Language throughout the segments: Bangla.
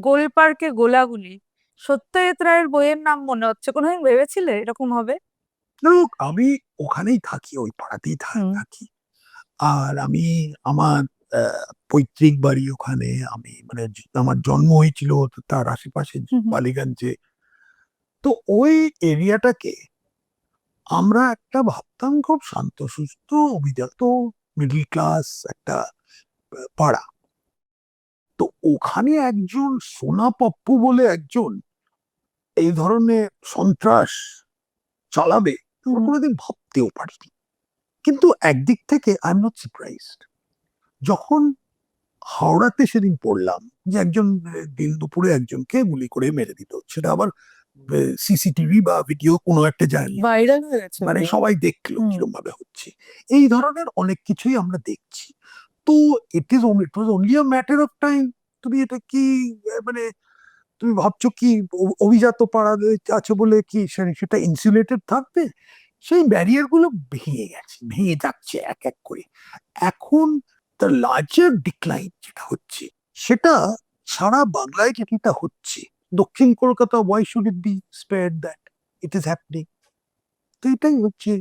গোলপার্কে গোলাগুলি সত্যজিৎ রায়ের বইয়ের নাম মনে হচ্ছে। কোনোদিন ভেবেছিলে এরকম হবে? আমি ওখানেই থাকি, ওই পাড়াতেই হুম। থাকি। আর আমি আমার পৈতৃক বাড়ি ওখানে। আমি মানে আমার জন্ম হয়েছিল তার আশেপাশে, হুম হুম। বালিগঞ্জে। তো ওই এরিয়াটাকে আমরা একটা ভাবতাম খুব শান্ত সুস্থ অভিজাত মিডল ক্লাস একটা পাড়া। তো ওখানে একজন সোনা পপ্পু বলে একজন এই ধরনের সন্ত্রাস চালাবে আমরা হুম। কোনোদিন ভাবতেও পারিনি। কিন্তু একদিক থেকে আই এম নট সারপ্রাইজড। যখন হাওড়াতে সেদিন পড়লাম যে একজন দিন দুপুরে একজনকে গুলি করে মেরে দিল, সেটা আবার সিসিটিভি বা ভিডিও কোনো একটা জায়গায় ভাইরাল হয়ে গেছে মানে পুরো। সবাই দেখলো হুম। কিরকম ভাবে হচ্ছে। এই ধরনের অনেক কিছুই আমরা দেখছি। তো it was only a matter of time. তুমি এটা কি মানে তুমি ভাবছো কি অভিজাত পাড়া আছে বলে কি সেটা ইনসুলেটেড থাকবে? সেই ব্যারিয়ার গুলো ভেঙে গেছে, ভেঙে যাচ্ছে এক এক করে। এখন দ্য লার্জার ডিক্লাইন যেটা হচ্ছে, সেটা সারা বাংলায় যেটা হচ্ছে, দক্ষিণ Kolkata why should it be spared that? It is happening. তো এটাই হচ্ছে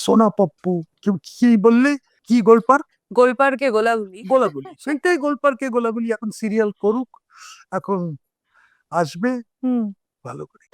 সোনা পপ্পু। কি বললে? কি গোলপার্ক গোলপার্কে গোলাগুলি। গোলাগুলি, সেটাই গোলপার্কে গোলাগুলি। এখন সিরিয়াল করুক, এখন আসবে হুম। ভালো করে।